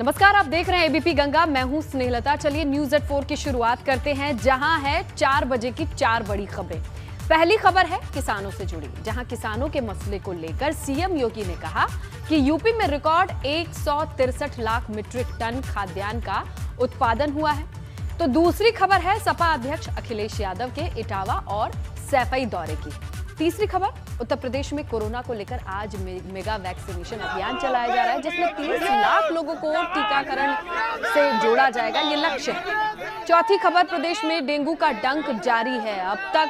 नमस्कार, आप देख रहे हैं एबीपी गंगा। मैं हूं स्नेहलता। चलिए न्यूज एट 4 की शुरुआत करते हैं, जहां है 4 बजे की 4 बड़ी खबरें। पहली खबर है किसानों से जुड़ी, जहां किसानों के मसले को लेकर सीएम योगी ने कहा कि यूपी में रिकॉर्ड 163 लाख मीट्रिक टन खाद्यान्न का उत्पादन हुआ है। तो दूसरी खबर है सपा अध्यक्ष अखिलेश यादव के इटावा और सैफई दौरे की। तीसरी खबर, उत्तर प्रदेश में कोरोना को लेकर आज मेगा वैक्सीनेशन अभियान चलाया जा रहा है, जिसमें 30 लाख लोगों को टीकाकरण से जोड़ा जाएगा, ये लक्ष्य है। चौथी खबर, प्रदेश में डेंगू का डंक जारी है। अब तक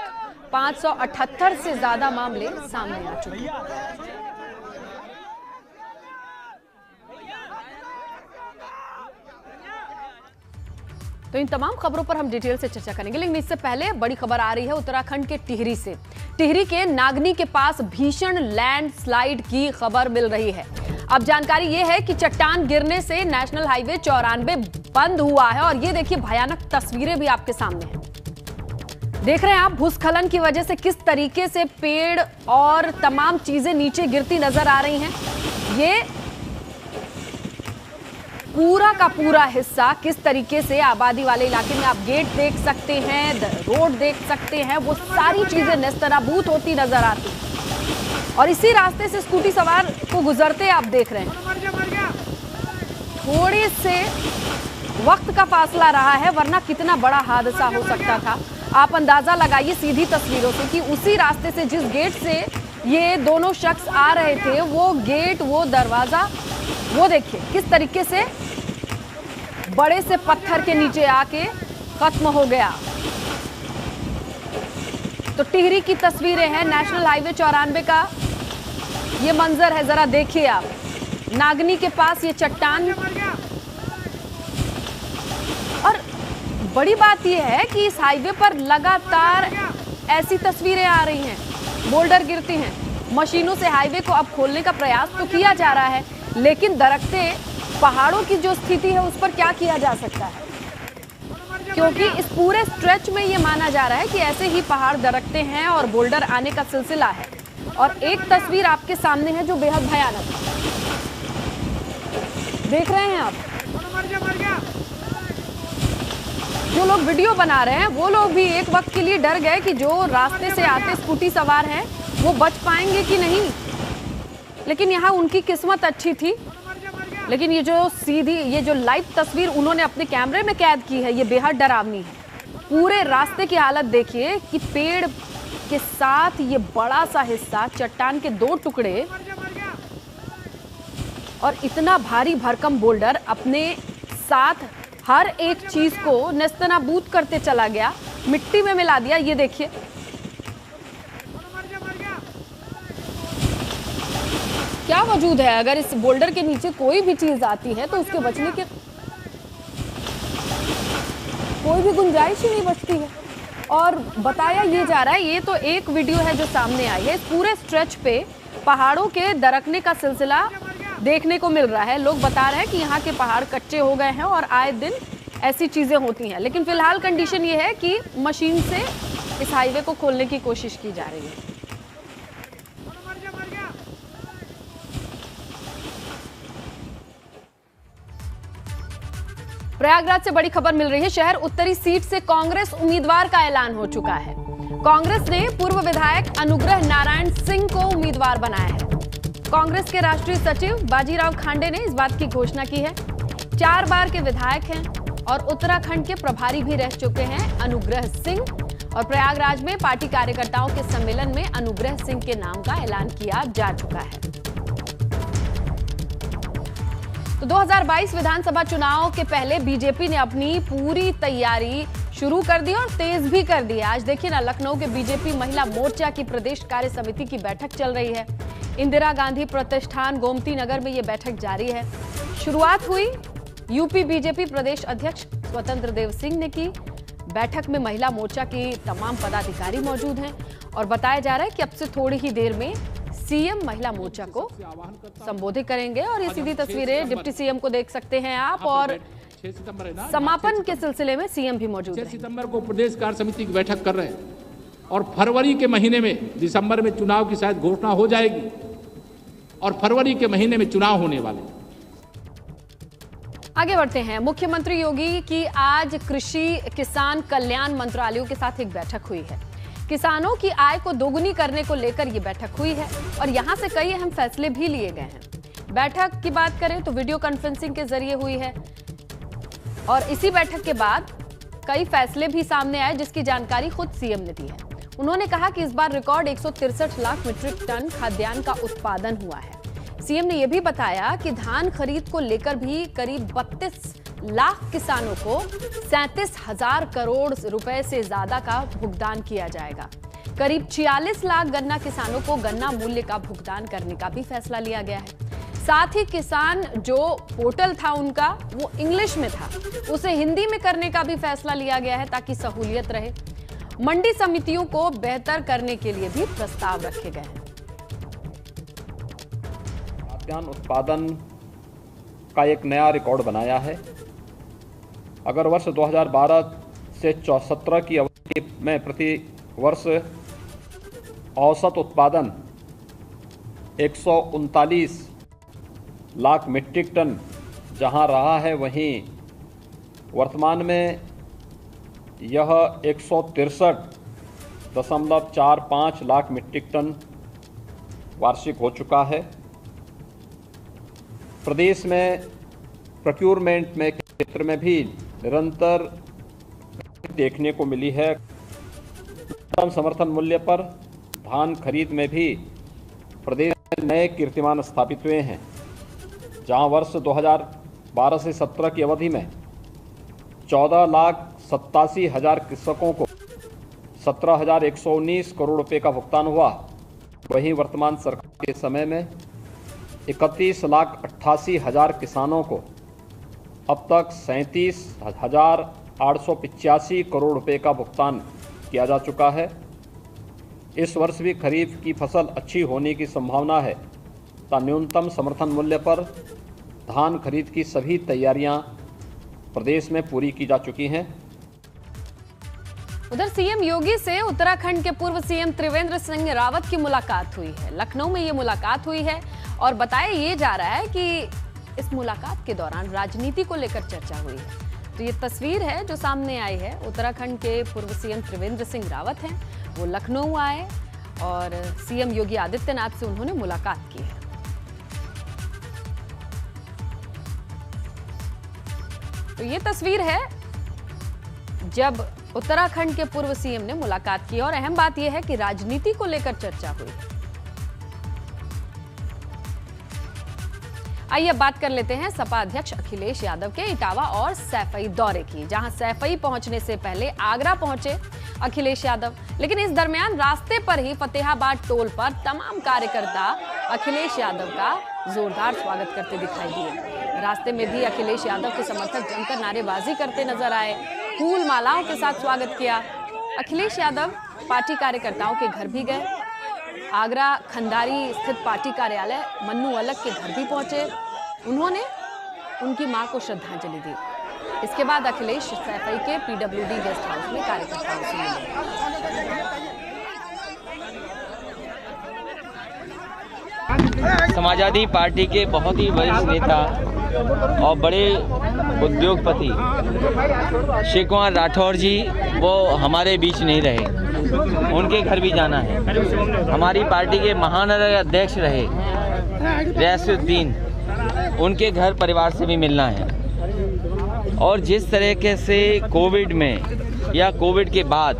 578 से ज्यादा मामले सामने आ चुके हैं। तो इन तमाम खबरों पर हम डिटेल से चर्चा करेंगे, लेकिन इससे पहले बड़ी खबर आ रही है उत्तराखंड के टिहरी से। टिहरी के नागनी के पास भीषण लैंडस्लाइड की खबर मिल रही है। अब जानकारी यह है कि चट्टान गिरने से नेशनल हाईवे 94 बंद हुआ है और ये देखिए भयानक तस्वीरें भी आपके सामने हैं। देख रहे हैं आप भूस्खलन की वजह से किस तरीके से पेड़ और तमाम चीजें नीचे गिरती नजर आ रही हैं। ये पूरा का पूरा हिस्सा किस तरीके से आबादी वाले इलाके में आप गेट देख सकते हैं, रोड देख सकते हैं, वो सारी चीजें नेस्तनाबूद होती नजर आती हैं। और इसी रास्ते से स्कूटी सवार को गुजरते आप देख रहे हैं। थोड़े से वक्त का फासला रहा है, वरना कितना बड़ा हादसा हो सकता था। आप अंदाजा लगाइए सीधी तस्वीरों से कि उसी रास्ते से जिस गेट से ये दोनों शख्स आ रहे थे, वो गेट, वो दरवाजा, वो देखिए किस तरीके से बड़े से पत्थर के नीचे आके खत्म हो गया। तो टिहरी की तस्वीरें हैं, नेशनल हाईवे 94 का ये मंजर है, जरा देखिए आप। नागनी के पास ये चट्टान, और बड़ी बात यह है कि इस हाईवे पर लगातार ऐसी तस्वीरें आ रही हैं, बोल्डर गिरती हैं। मशीनों से हाईवे को अब खोलने का प्रयास तो किया जा रहा है, लेकिन दरकते पहाड़ों की जो स्थिति है उस पर क्या किया जा सकता है, क्योंकि इस पूरे स्ट्रेच में ये माना जा रहा है कि ऐसे ही पहाड़ दरकते हैं और बोल्डर आने का सिलसिला है। और एक तस्वीर आपके सामने है जो बेहद भयानक है, देख रहे हैं आप। जो लोग वीडियो बना रहे हैं वो लोग भी एक वक्त के लिए डर गए कि जो रास्ते से आते स्कूटी सवार हैं वो बच पाएंगे कि नहीं, लेकिन यहाँ उनकी किस्मत अच्छी थी। लेकिन ये जो लाइव तस्वीर उन्होंने अपने कैमरे में कैद की है, ये बेहद डरावनी है। पूरे रास्ते की हालत देखिए कि पेड़ के साथ ये बड़ा सा हिस्सा, चट्टान के 2 टुकड़े और इतना भारी भरकम बोल्डर अपने साथ हर एक चीज को नेस्तनाबूद करते चला गया, मिट्टी में मिला दिया। ये देखिए क्या वजूद है, अगर इस बोल्डर के नीचे कोई भी चीज आती है तो उसके बचने की कोई भी गुंजाइश ही नहीं बचती है। और बताया ये जा रहा है, ये तो एक वीडियो है जो सामने आई है, इस पूरे स्ट्रेच पे पहाड़ों के दरकने का सिलसिला देखने को मिल रहा है। लोग बता रहे हैं कि यहाँ के पहाड़ कच्चे हो गए हैं और आए दिन ऐसी चीजें होती हैं, लेकिन फिलहाल कंडीशन ये है कि मशीन से इस हाईवे को खोलने की कोशिश की जा रही है। प्रयागराज से बड़ी खबर मिल रही है। शहर उत्तरी सीट से कांग्रेस उम्मीदवार का ऐलान हो चुका है। कांग्रेस ने पूर्व विधायक अनुग्रह नारायण सिंह को उम्मीदवार बनाया है। कांग्रेस के राष्ट्रीय सचिव बाजीराव खांडे ने इस बात की घोषणा की है। 4 बार के विधायक हैं और उत्तराखंड के प्रभारी भी रह चुके हैं अनुग्रह सिंह। और प्रयागराज में पार्टी कार्यकर्ताओं के सम्मेलन में अनुग्रह सिंह के नाम का ऐलान किया जा चुका है। तो 2022 विधानसभा चुनाव के पहले बीजेपी ने अपनी पूरी तैयारी शुरू कर दी और तेज भी कर दी। आज देखिए ना, लखनऊ के बीजेपी महिला मोर्चा की प्रदेश कार्य समिति की बैठक चल रही है। इंदिरा गांधी प्रतिष्ठान गोमती नगर में ये बैठक जारी है। शुरुआत हुई यूपी बीजेपी प्रदेश अध्यक्ष स्वतंत्र देव सिंह ने की। बैठक में महिला मोर्चा की तमाम पदाधिकारी मौजूद हैं और बताया जा रहा है कि अब से थोड़ी ही देर में सीएम महिला मोर्चा को संबोधित करेंगे। और ये सीधी तस्वीरें डिप्टी सीएम को देख सकते हैं आप, और समापन के सिलसिले में सीएम भी मौजूद हैं। 6 सितंबर को प्रदेश कार्य समिति की बैठक कर रहे हैं और फरवरी के महीने में, दिसंबर में चुनाव की शायद घोषणा हो जाएगी और फरवरी के महीने में चुनाव होने वाले। आगे बढ़ते हैं। मुख्यमंत्री योगी की आज कृषि किसान कल्याण मंत्रालयों के साथ एक बैठक हुई है। किसानों की आय को दोगुनी करने को लेकर यह बैठक हुई है और यहां से कई अहम फैसले भी लिए गए हैं। बैठक की बात करें तो वीडियो कॉन्फ्रेंसिंग के जरिए हुई है और इसी बैठक के बाद कई फैसले भी सामने आए जिसकी जानकारी खुद सीएम ने दी है। उन्होंने कहा कि इस बार रिकॉर्ड 163 लाख मीट्रिक टन खाद्यान्न का उत्पादन हुआ है। सीएम ने यह भी बताया कि धान खरीद को लेकर भी करीब 32 लाख किसानों को 37,000 करोड़ रुपए से ज्यादा का भुगतान किया जाएगा। करीब 46 लाख गन्ना किसानों को गन्ना मूल्य का भुगतान करने का भी फैसला लिया गया है। साथ ही किसान जो पोर्टल था उनका वो इंग्लिश में था, उसे हिंदी में करने का भी फैसला लिया गया है ताकि सहूलियत रहे। मंडी समितियों को बेहतर करने के लिए भी प्रस्ताव रखे गए हैं। खाद्यान्न उत्पादन का एक नया रिकॉर्ड बनाया है। अगर वर्ष 2012 से 2017 की अवधि में प्रति वर्ष औसत उत्पादन 139 लाख मीट्रिक टन जहां रहा है, वहीं वर्तमान में यह 163.45 लाख मीट्रिक टन वार्षिक हो चुका है। प्रदेश में प्रोक्योरमेंट में क्षेत्र में भी निरंतर देखने को मिली है। न्यूनतम समर्थन मूल्य पर धान खरीद में भी प्रदेश में नए कीर्तिमान स्थापित हुए हैं, जहां वर्ष 2012 से 17 की अवधि में 14,87,000 कृषकों को 17,119 करोड़ रुपए का भुगतान हुआ। वहीं वर्तमान सरकार के समय में 31,88,000 किसानों को अब तक 37,885 करोड़ रुपए का भुगतान किया जा चुका है। इस वर्ष भी खरीफ की फसल अच्छी होने की संभावना है, तथा न्यूनतम समर्थन मूल्य पर धान खरीद की सभी तैयारियां प्रदेश में पूरी की जा चुकी हैं। उधर सीएम योगी से उत्तराखंड के पूर्व सीएम त्रिवेंद्र सिंह रावत की मुलाकात हुई है। लखनऊ में ये मुलाकात हुई है और बताया ये जा रहा है कि इस मुलाकात के दौरान राजनीति को लेकर चर्चा हुई है। तो ये तस्वीर है जो सामने आई है। उत्तराखंड के पूर्व सीएम त्रिवेंद्र सिंह रावत हैं, वो लखनऊ आए और सीएम योगी आदित्यनाथ से उन्होंने मुलाकात की है। तो ये तस्वीर है जब उत्तराखंड के पूर्व सीएम ने मुलाकात की और अहम बात यह है कि राजनीति को लेकर चर्चा हुई। आइए बात कर लेते हैं सपा अध्यक्ष अखिलेश यादव के इटावा और सैफई दौरे की, जहां सैफई पहुंचने से पहले आगरा पहुंचे अखिलेश यादव। लेकिन इस दरमियान रास्ते पर ही फतेहाबाद टोल पर तमाम कार्यकर्ता अखिलेश यादव का जोरदार स्वागत करते दिखाई दिए। रास्ते में भी अखिलेश यादव के समर्थक जमकर नारेबाजी करते नजर आए, फूल मालाओं के साथ स्वागत किया। अखिलेश यादव पार्टी कार्यकर्ताओं के घर भी गए। आगरा खंडारी स्थित पार्टी कार्यालय मन्नू अलग के घर भी पहुंचे। उन्होंने उनकी मां को श्रद्धांजलि दी। इसके बाद अखिलेश सैफई के पीडब्ल्यूडी गेस्ट हाउस में कार्यकर्ताओं से मिले। समाजवादी पार्टी के बहुत ही वरिष्ठ नेता और बड़े उद्योगपति श्री कुमार राठौर जी वो हमारे बीच नहीं रहे, उनके घर भी जाना है। हमारी पार्टी के महानगर अध्यक्ष रहे रियासुद्दीन, उनके घर परिवार से भी मिलना है। और जिस तरीके से कोविड में या कोविड के बाद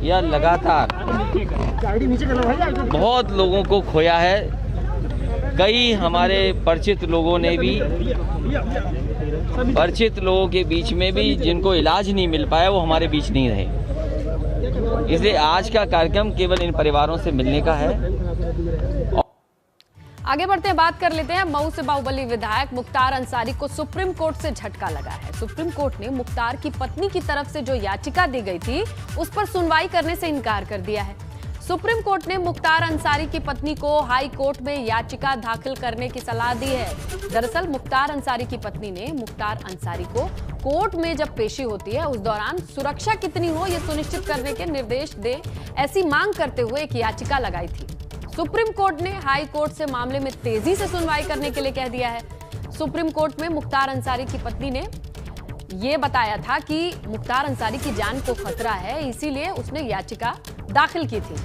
या लगातार बहुत लोगों को खोया है, कई हमारे परिचित लोगों ने भी, परिचित लोगों के बीच में भी जिनको इलाज नहीं मिल पाया वो हमारे बीच नहीं रहे। इसलिए आज का कार्यक्रम केवल इन परिवारों से मिलने का है। आगे बढ़ते हैं, बात कर लेते हैं मऊ से बाहुबली विधायक मुख्तार अंसारी को सुप्रीम कोर्ट से झटका लगा है। सुप्रीम कोर्ट ने मुख्तार की पत्नी की तरफ से जो याचिका दी गई थी उस पर सुनवाई करने से इनकार कर दिया है। सुप्रीम कोर्ट ने मुख्तार अंसारी की पत्नी को हाई कोर्ट में याचिका दाखिल करने की सलाह दी है। दरअसल मुख्तार अंसारी की पत्नी ने मुख्तार अंसारी को कोर्ट में जब पेशी होती है उस दौरान सुरक्षा कितनी हो यह सुनिश्चित करने के निर्देश दे, ऐसी मांग करते हुए एक याचिका लगाई थी। सुप्रीम कोर्ट ने हाई कोर्ट से मामले में तेजी से सुनवाई करने के लिए कह दिया है। सुप्रीम कोर्ट में मुख्तार अंसारी की पत्नी ने ये बताया था कि मुख्तार अंसारी की जान को खतरा है, इसीलिए उसने याचिका दाखिल की थी।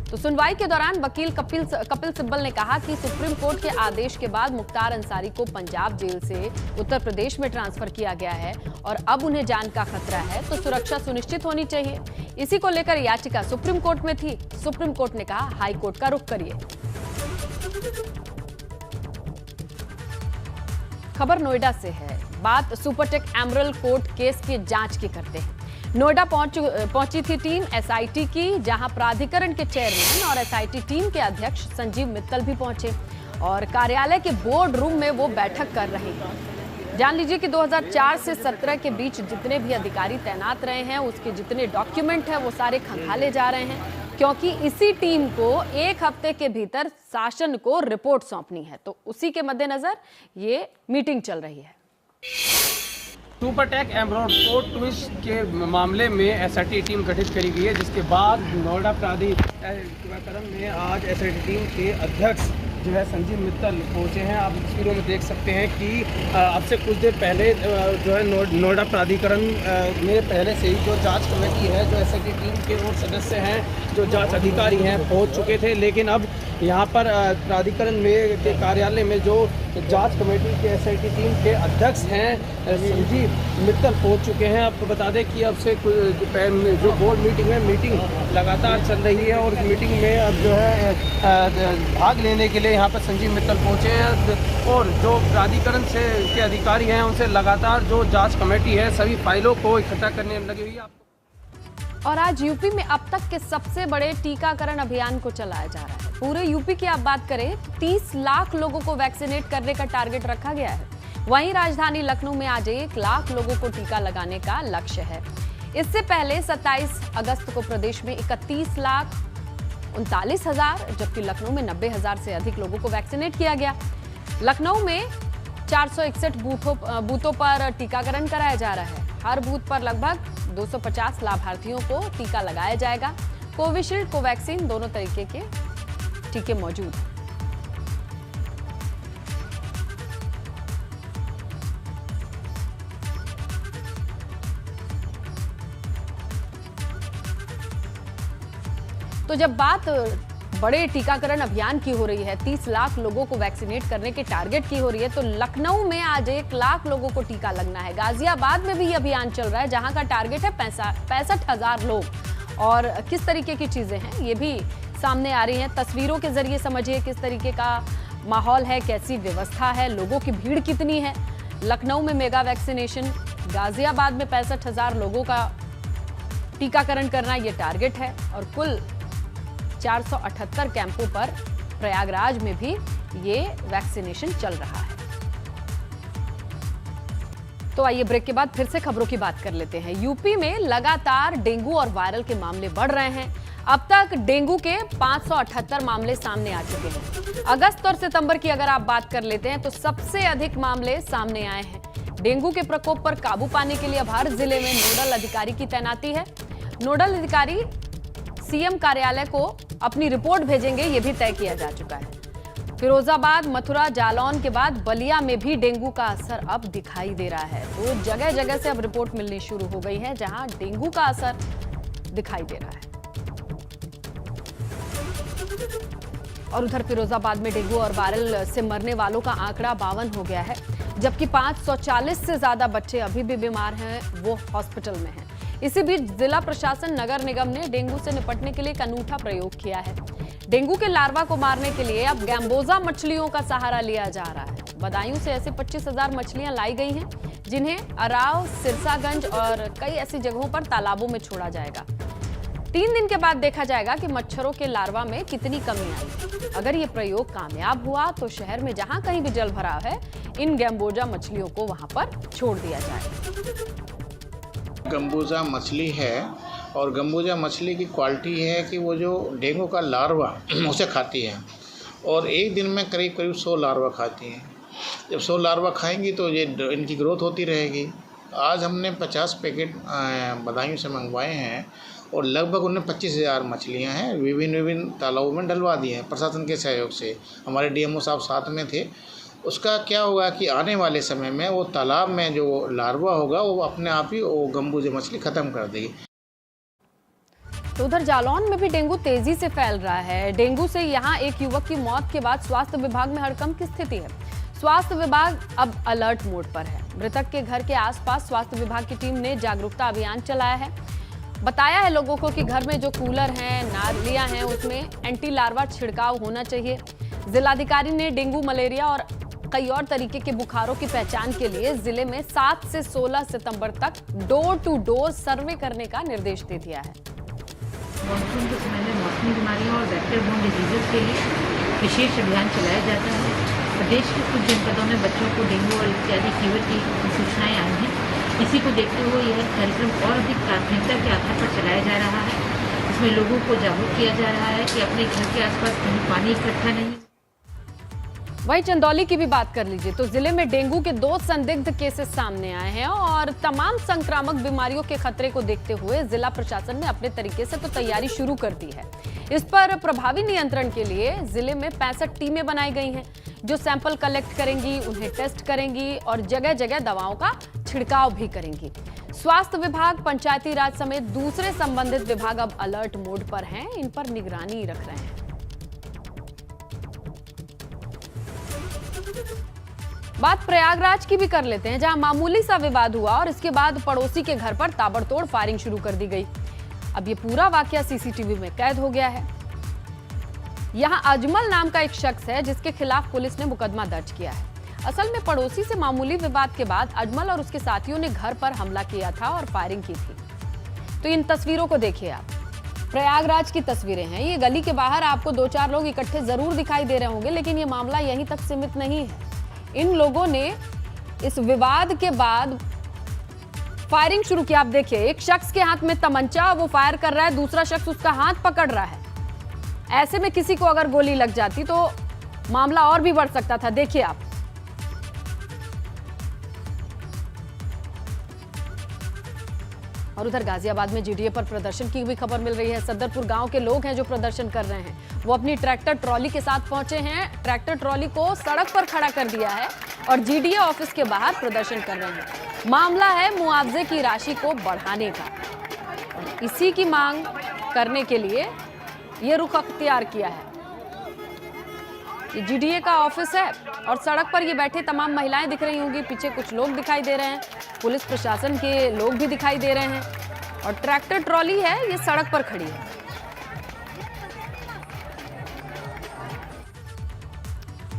तो सुनवाई के दौरान वकील कपिल सिब्बल ने कहा कि सुप्रीम कोर्ट के आदेश के बाद मुख्तार अंसारी को पंजाब जेल से उत्तर प्रदेश में ट्रांसफर किया गया है और अब उन्हें जान का खतरा है, तो सुरक्षा सुनिश्चित होनी चाहिए। इसी को लेकर याचिका सुप्रीम कोर्ट में थी। सुप्रीम कोर्ट ने कहा हाई कोर्ट का रुख करिए। खबर नोएडा से है। बात सुपरटेक एमरल्ड कोर्ट केस की जांच की करते हैं। नोएडा पहुंची थी टीम एसआईटी की, जहां प्राधिकरण के चेयरमैन और एसआईटी टीम के अध्यक्ष संजीव मित्तल भी पहुंचे और कार्यालय के बोर्ड रूम में वो बैठक कर रहे हैं। जान लीजिए कि 2004 से 17 के बीच जितने भी अधिकारी तैनात रहे हैं, उसके जितने डॉक्यूमेंट हैं वो सारे खंगाले जा रहे हैं, क्योंकि इसी टीम को एक हफ्ते के भीतर शासन को रिपोर्ट सौंपनी है। तो उसी के मद्देनजर ये मीटिंग चल रही है। सुपरटेक एमरल्ड कोर्ट ट्विस्ट के मामले में एसआईटी टीम गठित करी गई है, जिसके बाद नोएडा प्राधिकरण में आज एसआईटी टीम के अध्यक्ष जो है संजीव मित्तल पहुंचे हैं। आप तस्वीरों में देख सकते हैं कि अब से कुछ देर पहले जो है नोएडा प्राधिकरण में पहले से ही जो जांच कमेटी है, जो एसआईटी टीम के और सदस्य हैं, जो जांच अधिकारी हैं, पहुंच चुके थे। लेकिन अब यहाँ पर प्राधिकरण में के कार्यालय में जो जांच कमेटी के एसआईटी टीम के अध्यक्ष हैं संजीव मित्तल पहुंच चुके हैं। आपको बता दें कि अब से जो बोर्ड मीटिंग है, मीटिंग लगातार चल रही है और मीटिंग में अब जो है भाग लेने के लिए यहाँ पर संजीव मित्तल पहुंचे हैं और जो प्राधिकरण से के अधिकारी हैं उनसे लगातार जो जांच कमेटी है सभी फाइलों को इकट्ठा करने लगी हुई है। और आज यूपी में अब तक के सबसे बड़े टीकाकरण अभियान को चलाया जा रहा है। पूरे यूपी की आप बात करें, 30 लाख लोगों को वैक्सीनेट करने का टारगेट रखा गया है। वहीं राजधानी लखनऊ में आज 1 लाख लोगों को टीका लगाने का लक्ष्य है। इससे पहले 27 अगस्त को प्रदेश में 31,39,000 जबकि लखनऊ में 90,000 से अधिक लोगों को वैक्सीनेट किया गया। लखनऊ में 461 बूथों पर टीकाकरण कराया जा रहा है। हर बूथ पर लगभग 250 लाभार्थियों को टीका लगाया जाएगा। कोविशील्ड, कोवैक्सीन दोनों तरीके के टीके मौजूद हैं। तो जब बात बड़े टीकाकरण अभियान की हो रही है, 30 लाख लोगों को वैक्सीनेट करने के टारगेट की हो रही है, तो लखनऊ में आज 1 लाख लोगों को टीका लगना है। गाजियाबाद में भी ये अभियान चल रहा है, जहां का टारगेट है 65,000 लोग। और किस तरीके की चीजें हैं ये भी सामने आ रही हैं। तस्वीरों के जरिए समझिए किस तरीके का माहौल है, कैसी व्यवस्था है, लोगों की भीड़ कितनी है। लखनऊ में मेगा वैक्सीनेशन, गाजियाबाद में 65,000 लोगों का टीकाकरण करना ये टारगेट है और कुल 478 कैंपों पर प्रयागराज में भी ये वैक्सीनेशन चल रहा है। तो आइए ब्रेक के बाद फिर से खबरों की बात कर लेते हैं। यूपी में लगातार डेंगू और वायरल के मामले बढ़ रहे हैं। अब तक डेंगू के 578 मामले सामने आ चुके हैं। अगस्त और सितंबर की अगर आप बात कर लेते हैं तो सबसे अधिक मामले सामने आए हैं। डेंगू के प्रकोप पर काबू पाने के लिए अब हर जिले में नोडल अधिकारी की तैनाती है। नोडल अधिकारी सीएम कार्यालय को अपनी रिपोर्ट भेजेंगे, ये भी तय किया जा चुका है। फिरोजाबाद, मथुरा, जालौन के बाद बलिया में भी डेंगू का असर अब दिखाई दे रहा है। तो जगह जगह से अब रिपोर्ट मिलनी शुरू हो गई है जहां डेंगू का असर दिखाई दे रहा है। और उधर फिरोजाबाद में डेंगू और वायरल से मरने वालों का आंकड़ा 52 हो गया है, जबकि 540 से ज्यादा बच्चे अभी भी बीमार हैं, वो हॉस्पिटल में हैं। इसी बीच जिला प्रशासन, नगर निगम ने डेंगू से निपटने के लिए एक अनूठा प्रयोग किया है। डेंगू के लार्वा को मारने के लिए अब गैम्बोजा मछलियों का सहारा लिया जा रहा है। बदायूं से ऐसे 25,000 मछलियां लाई गई हैं, जिन्हें अराव, सिरसागंज और कई ऐसी जगहों पर तालाबों में छोड़ा जाएगा। 3 दिन के बाद देखा जाएगा कि मच्छरों के लार्वा में कितनी कमी आई। अगर ये प्रयोग कामयाब हुआ तो शहर में जहां कहीं भी जल भराव है, इन गैम्बोजा मछलियों को वहां पर छोड़ दिया जाएगा। गंबूजा मछली है और गंबूजा मछली की क्वालिटी है कि वो जो डेंगू का लार्वा उसे खाती है और एक दिन में करीब 100 लार्वा खाती हैं। जब 100 लार्वा खाएंगी तो ये इनकी ग्रोथ होती रहेगी। आज हमने 50 पैकेट बदायूं से मंगवाए हैं और लगभग उनमें 25,000 मछलियाँ हैं, विभिन्न तालाबों में डलवा दी हैं प्रशासन के सहयोग से। हमारे डीएमओ साहब साथ में थे उसका क्या होगा कि आने वाले समय में वो तालाब में जो लार्वा होगा वो अपने आप ही वो गंबूजा मछली ख़त्म कर देगी। तो उधर जालौन में भी डेंगू तेजी से फैल रहा है। डेंगू से यहां एक युवक की मौत के बाद स्वास्थ्य विभाग में हड़कंप की स्थिति है। स्वास्थ्य विभाग अब अलर्ट मोड पर है। मृतक के घर के आसपास स्वास्थ्य विभाग की टीम ने जागरूकता अभियान चलाया है। बताया है लोगों को कि घर में जो कूलर हैं, नालियां हैं, उसमें एंटी लार्वा छिड़काव होना चाहिए। जिलाधिकारी ने डेंगू, मलेरिया और कई और तरीके के बुखारों की पहचान के लिए जिले में 7 से 16 सितंबर तक डोर टू डोर सर्वे करने का निर्देश दे दिया है। मानसून के समय में मौसमी बीमारियों और वेक्टर बोर्न डिजीजेस के लिए विशेष अभियान चलाया जाता है। प्रदेश के कुछ जनपदों में बच्चों को डेंगू और इत्यादि फीवर की सूचनाएं आई हैं। इसी को देखते हुए यह कार्यक्रम और अधिक प्राथमिकता के आधार पर चलाया जा रहा है। इसमें लोगों को जागरूक किया जा रहा है कि अपने घर के आसपास कहीं पानी इकट्ठा नहीं। वहीं चंदौली की भी बात कर लीजिए तो जिले में डेंगू के 2 संदिग्ध केसेस सामने आए हैं और तमाम संक्रामक बीमारियों के खतरे को देखते हुए जिला प्रशासन ने अपने तरीके से तो तैयारी शुरू कर दी है। इस पर प्रभावी नियंत्रण के लिए जिले में 65 टीमें बनाई गई हैं जो सैंपल कलेक्ट करेंगी, उन्हें टेस्ट करेंगी और जगह जगह दवाओं का छिड़काव भी करेंगी। स्वास्थ्य विभाग, पंचायती राज समेत दूसरे संबंधित विभाग अब अलर्ट मोड पर हैं, इन पर निगरानी रख रहे हैं। बात प्रयागराज की भी कर लेते हैं, जहां मामूली सा विवाद हुआ और इसके बाद पड़ोसी के घर पर ताबड़तोड़ फायरिंग शुरू कर दी गई। अब ये पूरा वाकया सीसीटीवी में कैद हो गया है। यहां अजमल नाम का एक शख्स है जिसके खिलाफ पुलिस ने मुकदमा दर्ज किया है। असल में पड़ोसी से मामूली विवाद के बाद अजमल और उसके साथियों ने घर पर हमला किया था और फायरिंग की थी। तो इन तस्वीरों को देखिए आप, प्रयागराज की तस्वीरें हैं। ये गली के बाहर आपको 2-4 लोग इकट्ठे जरूर दिखाई दे रहे होंगे, लेकिन ये मामला यहीं तक सीमित नहीं है। इन लोगों ने इस विवाद के बाद फायरिंग शुरू की। आप देखिए, एक शख्स के हाथ में तमंचा, वो फायर कर रहा है, दूसरा शख्स उसका हाथ पकड़ रहा है। ऐसे में किसी को अगर गोली लग जाती तो मामला और भी बढ़ सकता था। देखिए आप, और उधर गाजियाबाद में जीडीए पर प्रदर्शन की भी खबर मिल रही है। सदरपुर गांव के लोग हैं जो प्रदर्शन कर रहे हैं। वो अपनी ट्रैक्टर ट्रॉली के साथ पहुंचे हैं। ट्रैक्टर ट्रॉली को सड़क पर खड़ा कर दिया है और जीडीए ऑफिस के बाहर प्रदर्शन कर रहे हैं। मामला है मुआवजे की राशि को बढ़ाने का और इसी की मांग करने के लिए ये रुख अख्तियार किया है। ये जीडीए का ऑफिस है और सड़क पर ये बैठे तमाम महिलाएं दिख रही होंगी। पीछे कुछ लोग दिखाई दे रहे हैं, पुलिस प्रशासन के लोग भी दिखाई दे रहे हैं और ट्रैक्टर ट्रॉली है, ये सड़क पर खड़ी है।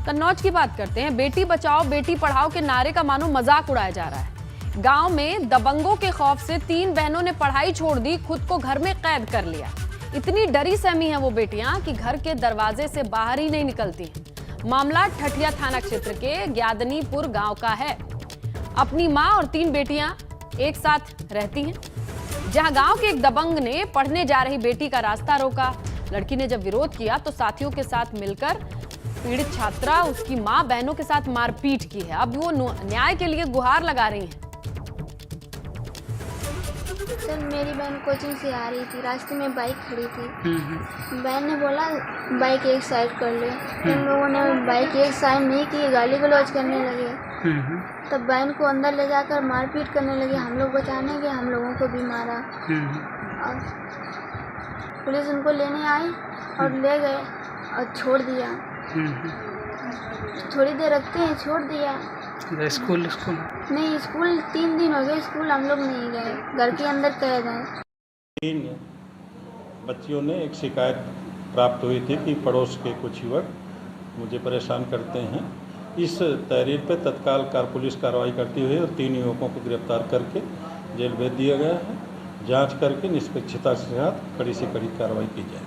कन्नौज की बात करते हैं। बेटी बचाओ बेटी पढ़ाओ के नारे का मानो मजाक उड़ाया जा रहा है। गांव में दबंगों के खौफ से 3 बहनों ने पढ़ाई छोड़ दी, खुद को घर में कैद कर लिया। इतनी डरी सहमी है वो बेटियां कि घर के दरवाजे से बाहर ही नहीं निकलती। मामला ठठिया थाना क्षेत्र के ग्यादनीपुर गांव का है। अपनी मां और 3 बेटियां एक साथ रहती हैं। जहां गांव के एक दबंग ने पढ़ने जा रही बेटी का रास्ता रोका। लड़की ने जब विरोध किया तो साथियों के साथ मिलकर पीड़ित छात्रा उसकी मां बहनों के साथ मारपीट की है। अब वो न्याय के लिए गुहार लगा रही हैं। सर, मेरी बहन कोचिंग से आ रही थी, रास्ते में बाइक खड़ी थी। बहन ने बोला बाइक एक साइड कर ले। उन लोगों ने बाइक एक साइड नहीं की, गाली गलौज करने लगे। तब बहन को अंदर ले जाकर मारपीट करने लगे। हम लोग बचाने गए, हम लोगों को भी मारा और पुलिस उनको लेने आई और ले गए और छोड़ दिया। थोड़ी देर रखते हैं, छोड़ दिया। स्कूल नहीं, स्कूल 3 दिन हो गए, स्कूल हम लोग नहीं गए, घर के अंदर कैद हैं। 3 बच्चियों ने एक शिकायत प्राप्त हुई थी कि पड़ोस के कुछ युवक मुझे परेशान करते हैं। इस तहरीर पर तत्काल पुलिस कार्रवाई करती हुई और 3 युवकों को गिरफ्तार करके जेल भेज दिया गया है। जांच करके निष्पक्षता के साथ कड़ी से कड़ी कार्रवाई की जाए।